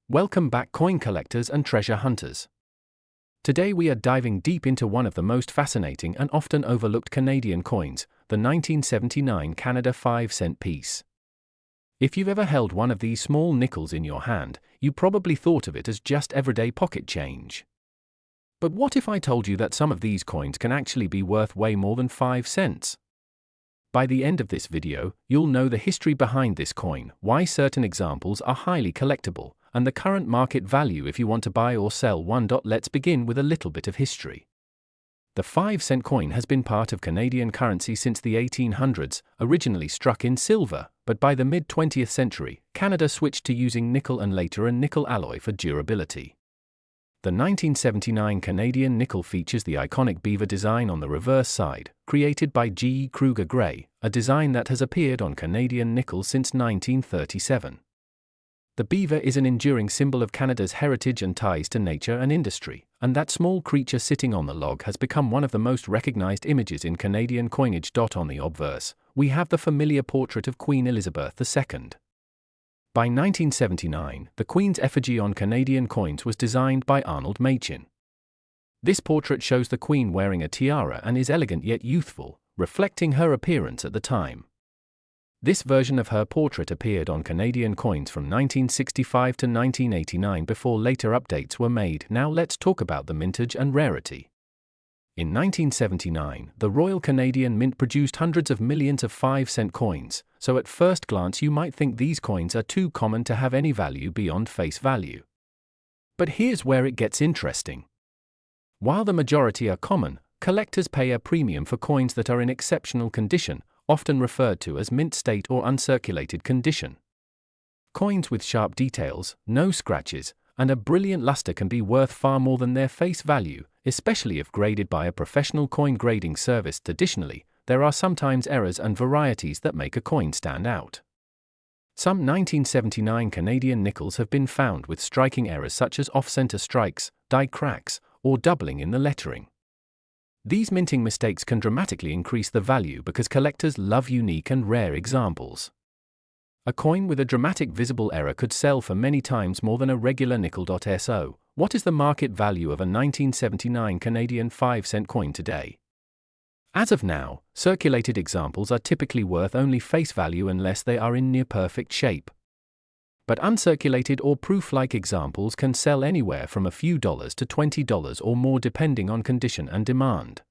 Welcome back, coin collectors and treasure hunters. Today we are diving deep into one of the most fascinating and often overlooked Canadian coins, the 1979 Canada 5-cent piece. If you've ever held one of these small nickels in your hand, you probably thought of it as just everyday pocket change. But what if I told you that some of these coins can actually be worth way more than 5 cents? By the end of this video, you'll know the history behind this coin, why certain examples are highly collectible, and the current market value if you want to buy or sell one. Let's begin with a little bit of history. The 5-cent coin has been part of Canadian currency since the 1800s, originally struck in silver, but by the mid-20th century, Canada switched to using nickel and later a nickel alloy for durability. The 1979 Canadian nickel features the iconic beaver design on the reverse side, created by G. Kruger Gray, a design that has appeared on Canadian nickel since 1937. The beaver is an enduring symbol of Canada's heritage and ties to nature and industry, and that small creature sitting on the log has become one of the most recognized images in Canadian coinage. On the obverse, we have the familiar portrait of Queen Elizabeth II. By 1979, the Queen's effigy on Canadian coins was designed by Arnold Machin. This portrait shows the Queen wearing a tiara and is elegant yet youthful, reflecting her appearance at the time. This version of her portrait appeared on Canadian coins from 1965 to 1989 before later updates were made. Now let's talk about the mintage and rarity. In 1979, the Royal Canadian Mint produced hundreds of millions of 5-cent coins, so at first glance you might think these coins are too common to have any value beyond face value. But here's where it gets interesting. While the majority are common, collectors pay a premium for coins that are in exceptional condition, often referred to as mint state or uncirculated condition. Coins with sharp details, no scratches, and a brilliant luster can be worth far more than their face value, especially if graded by a professional coin grading service. Additionally, there are sometimes errors and varieties that make a coin stand out. Some 1979 Canadian nickels have been found with striking errors such as off-center strikes, die cracks, or doubling in the lettering. These minting mistakes can dramatically increase the value because collectors love unique and rare examples. A coin with a dramatic visible error could sell for many times more than a regular nickel. So, what is the market value of a 1979 Canadian 5-cent coin today? As of now, circulated examples are typically worth only face value unless they are in near-perfect shape. But uncirculated or proof-like examples can sell anywhere from a few dollars to $20 or more depending on condition and demand.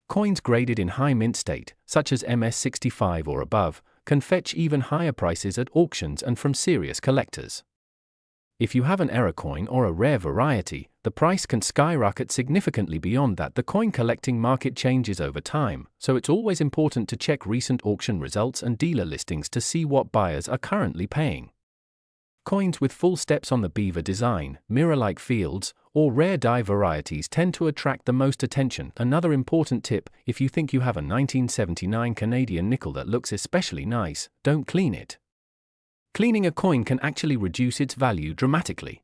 Coins graded in high mint state, such as MS65 or above, can fetch even higher prices at auctions and from serious collectors. If you have an error coin or a rare variety, the price can skyrocket significantly beyond that. The coin collecting market changes over time, so it's always important to check recent auction results and dealer listings to see what buyers are currently paying. Coins with full steps on the beaver design, mirror-like fields, or rare die varieties tend to attract the most attention. Another important tip: if you think you have a 1979 Canadian nickel that looks especially nice, don't clean it. Cleaning a coin can actually reduce its value dramatically.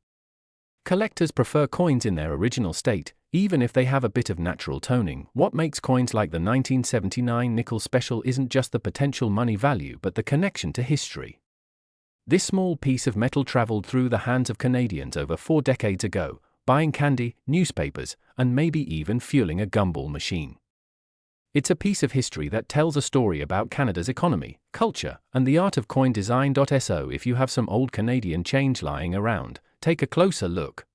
Collectors prefer coins in their original state, even if they have a bit of natural toning. What makes coins like the 1979 nickel special isn't just the potential money value but the connection to history. This small piece of metal traveled through the hands of Canadians over 4 decades ago, buying candy, newspapers, and maybe even fueling a gumball machine. It's a piece of history that tells a story about Canada's economy, culture, and the art of coin design. So if you have some old Canadian change lying around, take a closer look.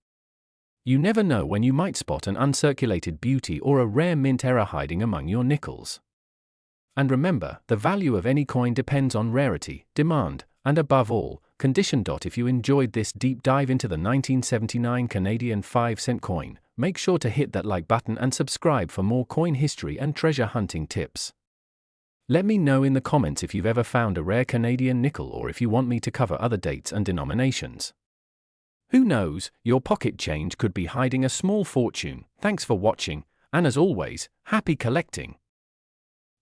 You never know when you might spot an uncirculated beauty or a rare mint error hiding among your nickels. And remember, the value of any coin depends on rarity, demand, and above all, condition. If you enjoyed this deep dive into the 1979 Canadian 5-cent coin, make sure to hit that like button and subscribe for more coin history and treasure hunting tips. Let me know in the comments if you've ever found a rare Canadian nickel or if you want me to cover other dates and denominations. Who knows, your pocket change could be hiding a small fortune. Thanks for watching, and as always, happy collecting.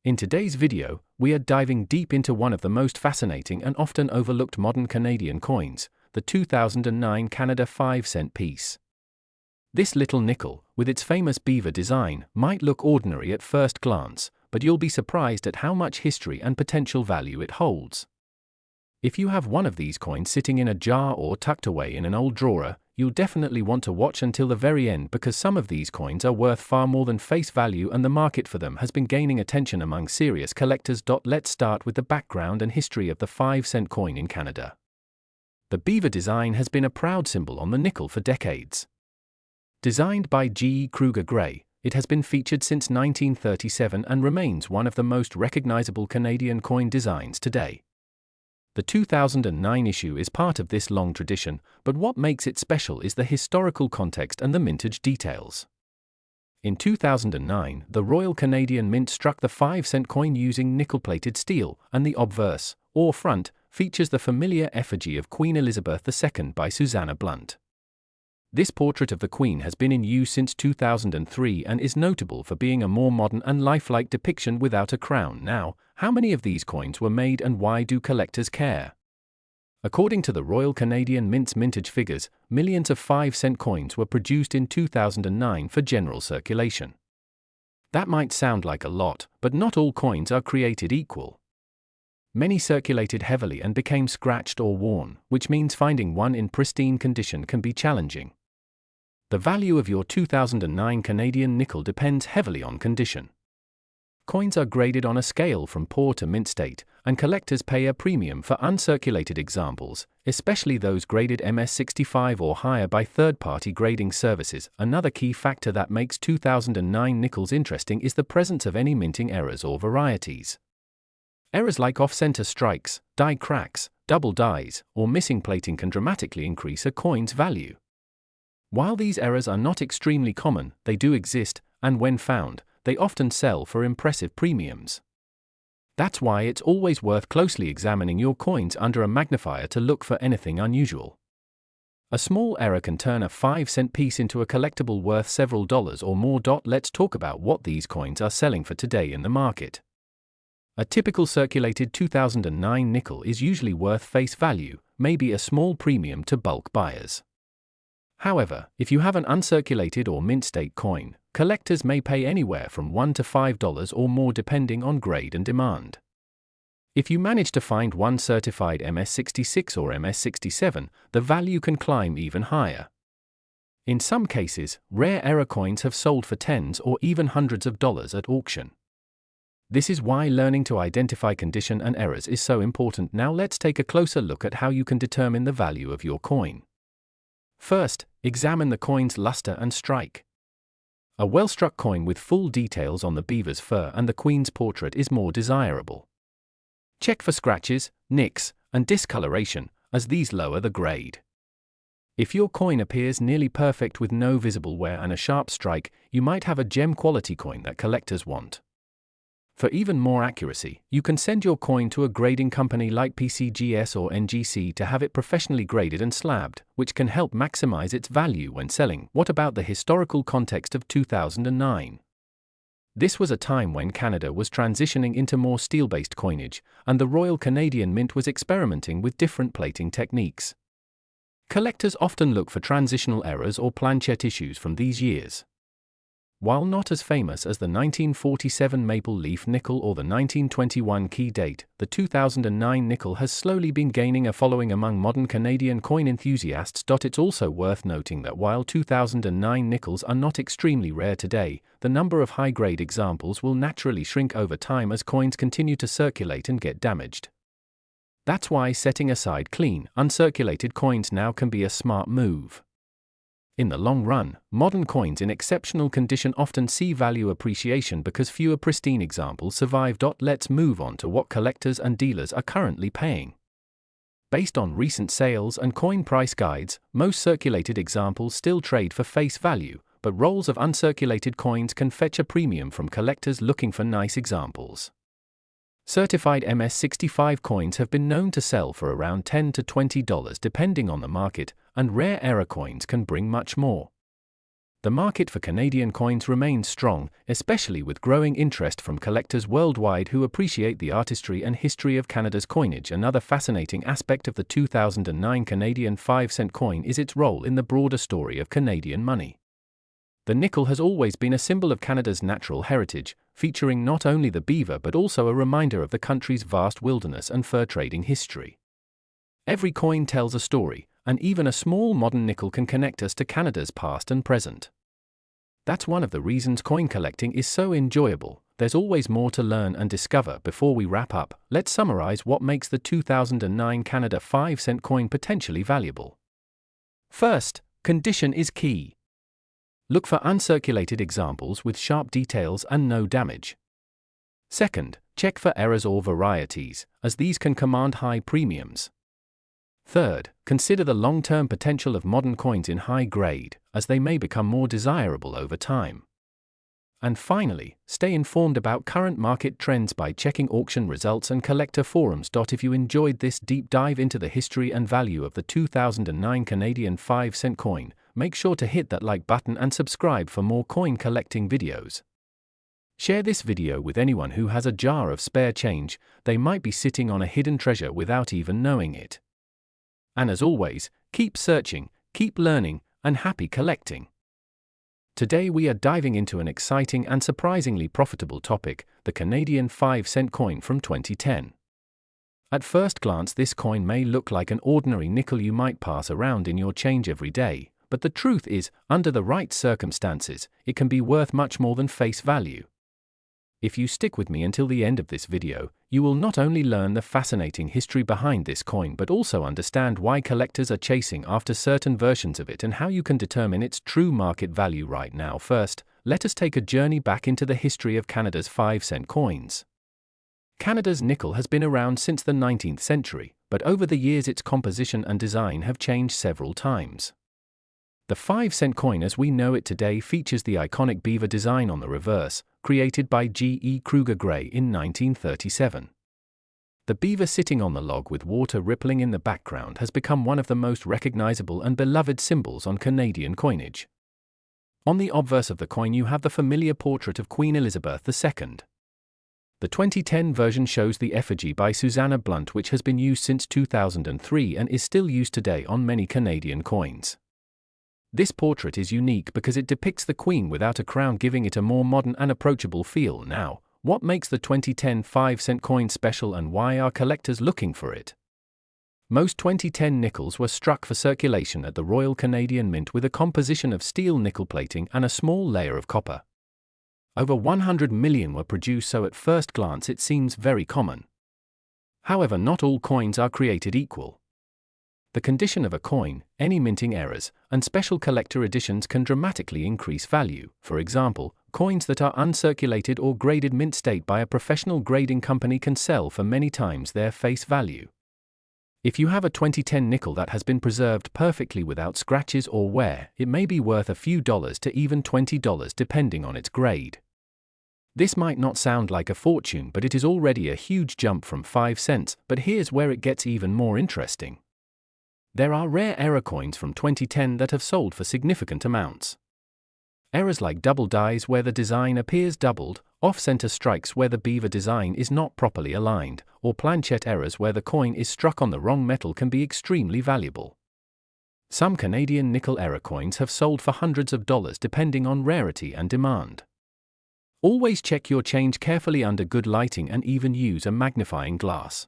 In today's video, we are diving deep into one of the most fascinating and often overlooked modern Canadian coins, the 2009 Canada 5-cent piece. This little nickel, with its famous beaver design, might look ordinary at first glance, but you'll be surprised at how much history and potential value it holds. If you have one of these coins sitting in a jar or tucked away in an old drawer, you'll definitely want to watch until the very end, because some of these coins are worth far more than face value and the market for them has been gaining attention among serious collectors. Let's start with the background and history of the 5-cent coin in Canada. The beaver design has been a proud symbol on the nickel for decades. Designed by G. Kruger Gray, it has been featured since 1937 and remains one of the most recognizable Canadian coin designs today. The 2009 issue is part of this long tradition, but what makes it special is the historical context and the mintage details. In 2009, the Royal Canadian Mint struck the 5-cent coin using nickel-plated steel, and the obverse, or front, features the familiar effigy of Queen Elizabeth II by Susanna Blunt. This portrait of the Queen has been in use since 2003 and is notable for being a more modern and lifelike depiction without a crown. Now, how many of these coins were made and why do collectors care? According to the Royal Canadian Mint's mintage figures, millions of 5-cent coins were produced in 2009 for general circulation. That might sound like a lot, but not all coins are created equal. Many circulated heavily and became scratched or worn, which means finding one in pristine condition can be challenging. The value of your 2009 Canadian nickel depends heavily on condition. Coins are graded on a scale from poor to mint state, and collectors pay a premium for uncirculated examples, especially those graded MS65 or higher by third-party grading services. Another key factor that makes 2009 nickels interesting is the presence of any minting errors or varieties. Errors like off-center strikes, die cracks, double dies, or missing plating can dramatically increase a coin's value. While these errors are not extremely common, they do exist, and when found, they often sell for impressive premiums. That's why it's always worth closely examining your coins under a magnifier to look for anything unusual. A small error can turn a 5-cent piece into a collectible worth several dollars or more. Let's talk about what these coins are selling for today in the market. A typical circulated 2009 nickel is usually worth face value, maybe a small premium to bulk buyers. However, if you have an uncirculated or mint state coin, collectors may pay anywhere from $1 to $5 or more depending on grade and demand. If you manage to find one certified MS66 or MS67, the value can climb even higher. In some cases, rare error coins have sold for tens or even hundreds of dollars at auction. This is why learning to identify condition and errors is so important. Now let's take a closer look at how you can determine the value of your coin. First, examine the coin's luster and strike. A well-struck coin with full details on the beaver's fur and the Queen's portrait is more desirable. Check for scratches, nicks, and discoloration, as these lower the grade. If your coin appears nearly perfect with no visible wear and a sharp strike, you might have a gem-quality coin that collectors want. For even more accuracy, you can send your coin to a grading company like PCGS or NGC to have it professionally graded and slabbed, which can help maximize its value when selling. What about the historical context of 2009? This was a time when Canada was transitioning into more steel-based coinage, and the Royal Canadian Mint was experimenting with different plating techniques. Collectors often look for transitional errors or planchette issues from these years. While not as famous as the 1947 maple leaf nickel or the 1921 key date, the 2009 nickel has slowly been gaining a following among modern Canadian coin enthusiasts. It's also worth noting that while 2009 nickels are not extremely rare today, the number of high-grade examples will naturally shrink over time as coins continue to circulate and get damaged. That's why setting aside clean, uncirculated coins now can be a smart move. In the long run, modern coins in exceptional condition often see value appreciation because fewer pristine examples survive. Let's move on to what collectors and dealers are currently paying. Based on recent sales and coin price guides, most circulated examples still trade for face value, but rolls of uncirculated coins can fetch a premium from collectors looking for nice examples. Certified MS65 coins have been known to sell for around $10 to $20 depending on the market, and rare error coins can bring much more. The market for Canadian coins remains strong, especially with growing interest from collectors worldwide who appreciate the artistry and history of Canada's coinage. Another fascinating aspect of the 2009 Canadian 5-cent coin is its role in the broader story of Canadian money. The nickel has always been a symbol of Canada's natural heritage, featuring not only the beaver but also a reminder of the country's vast wilderness and fur trading history. Every coin tells a story, and even a small modern nickel can connect us to Canada's past and present. That's one of the reasons coin collecting is so enjoyable. There's always more to learn and discover. Before we wrap up, let's summarize what makes the 2009 Canada 5-cent coin potentially valuable. First, condition is key. Look for uncirculated examples with sharp details and no damage. Second, check for errors or varieties, as these can command high premiums. Third, consider the long-term potential of modern coins in high grade, as they may become more desirable over time. And finally, stay informed about current market trends by checking auction results and collector forums. If you enjoyed this deep dive into the history and value of the 2009 Canadian 5-cent coin, make sure to hit that like button and subscribe for more coin collecting videos. Share this video with anyone who has a jar of spare change. They might be sitting on a hidden treasure without even knowing it. And as always, keep searching, keep learning, and happy collecting. Today we are diving into an exciting and surprisingly profitable topic, the Canadian 5-cent coin from 2010. At first glance, this coin may look like an ordinary nickel you might pass around in your change every day, but the truth is, under the right circumstances, it can be worth much more than face value. If you stick with me until the end of this video, you will not only learn the fascinating history behind this coin but also understand why collectors are chasing after certain versions of it and how you can determine its true market value right now. First, let us take a journey back into the history of Canada's 5-cent coins. Canada's nickel has been around since the 19th century, but over the years its composition and design have changed several times. The 5-cent coin as we know it today features the iconic beaver design on the reverse, created by G.E. Kruger Gray in 1937. The beaver sitting on the log with water rippling in the background has become one of the most recognizable and beloved symbols on Canadian coinage. On the obverse of the coin you have the familiar portrait of Queen Elizabeth II. The 2010 version shows the effigy by Susanna Blunt, which has been used since 2003 and is still used today on many Canadian coins. This portrait is unique because it depicts the Queen without a crown, giving it a more modern and approachable feel. Now, what makes the 2010 5-cent coin special and why are collectors looking for it? Most 2010 nickels were struck for circulation at the Royal Canadian Mint with a composition of steel nickel plating and a small layer of copper. Over 100 million were produced, so at first glance it seems very common. However, not all coins are created equal. The condition of a coin, any minting errors, and special collector editions can dramatically increase value. For example, coins that are uncirculated or graded mint state by a professional grading company can sell for many times their face value. If you have a 2010 nickel that has been preserved perfectly without scratches or wear, it may be worth a few dollars to even $20 depending on its grade. This might not sound like a fortune, but it is already a huge jump from 5 cents, but here's where it gets even more interesting. There are rare error coins from 2010 that have sold for significant amounts. Errors like double dies where the design appears doubled, off-center strikes where the beaver design is not properly aligned, or planchette errors where the coin is struck on the wrong metal can be extremely valuable. Some Canadian nickel error coins have sold for hundreds of dollars depending on rarity and demand. Always check your change carefully under good lighting and even use a magnifying glass.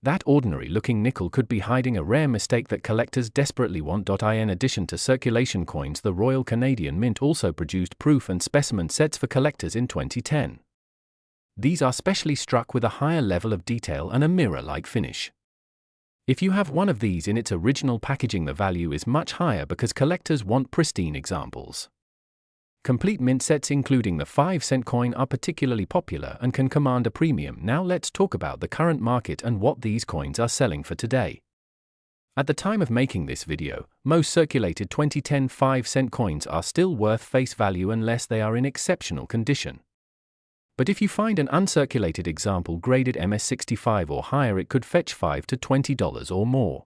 That ordinary-looking nickel could be hiding a rare mistake that collectors desperately want. In addition to circulation coins, the Royal Canadian Mint also produced proof and specimen sets for collectors in 2010. These are specially struck with a higher level of detail and a mirror-like finish. If you have one of these in its original packaging, the value is much higher because collectors want pristine examples. Complete mint sets including the 5-cent coin are particularly popular and can command a premium. Now let's talk about the current market and what these coins are selling for today. At the time of making this video, most circulated 2010 5-cent coins are still worth face value unless they are in exceptional condition. But if you find an uncirculated example graded MS65 or higher, it could fetch $5 to $20 or more.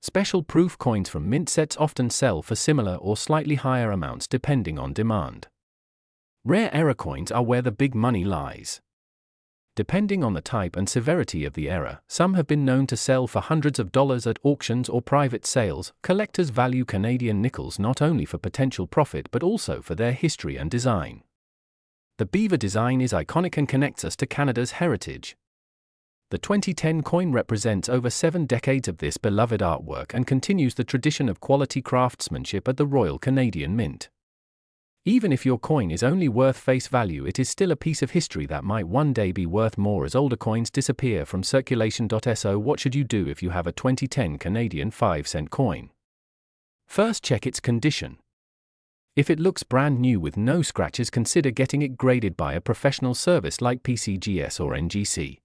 Special proof coins from mint sets often sell for similar or slightly higher amounts depending on demand. Rare error coins are where the big money lies. Depending on the type and severity of the error, some have been known to sell for hundreds of dollars at auctions or private sales. Collectors value Canadian nickels not only for potential profit but also for their history and design. The beaver design is iconic and connects us to Canada's heritage. The 2010 coin represents over 7 decades of this beloved artwork and continues the tradition of quality craftsmanship at the Royal Canadian Mint. Even if your coin is only worth face value, it is still a piece of history that might one day be worth more as older coins disappear from circulation. So what should you do if you have a 2010 Canadian 5-cent coin? First, check its condition. If it looks brand new with no scratches, consider getting it graded by a professional service like PCGS or NGC.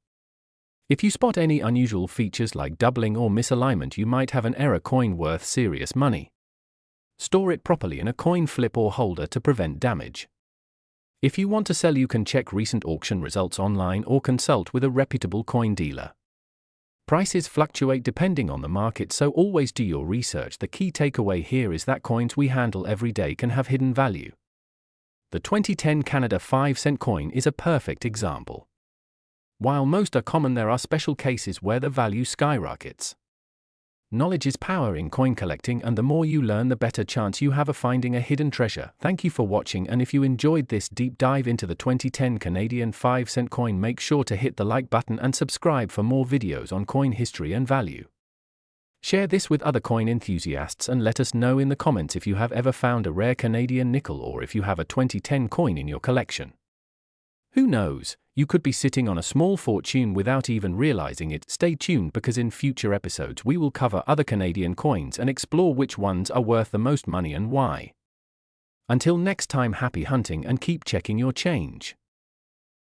If you spot any unusual features like doubling or misalignment, you might have an error coin worth serious money. Store it properly in a coin flip or holder to prevent damage. If you want to sell, you can check recent auction results online or consult with a reputable coin dealer. Prices fluctuate depending on the market, so always do your research. The key takeaway here is that coins we handle every day can have hidden value. The 2010 Canada 5-cent coin is a perfect example. While most are common, there are special cases where the value skyrockets. Knowledge is power in coin collecting, and the more you learn, the better chance you have of finding a hidden treasure. Thank you for watching, and if you enjoyed this deep dive into the 2010 Canadian 5-cent coin, make sure to hit the like button and subscribe for more videos on coin history and value. Share this with other coin enthusiasts and let us know in the comments if you have ever found a rare Canadian nickel or if you have a 2010 coin in your collection. Who knows, you could be sitting on a small fortune without even realizing it. Stay tuned, because in future episodes we will cover other Canadian coins and explore which ones are worth the most money and why. Until next time, happy hunting and keep checking your change.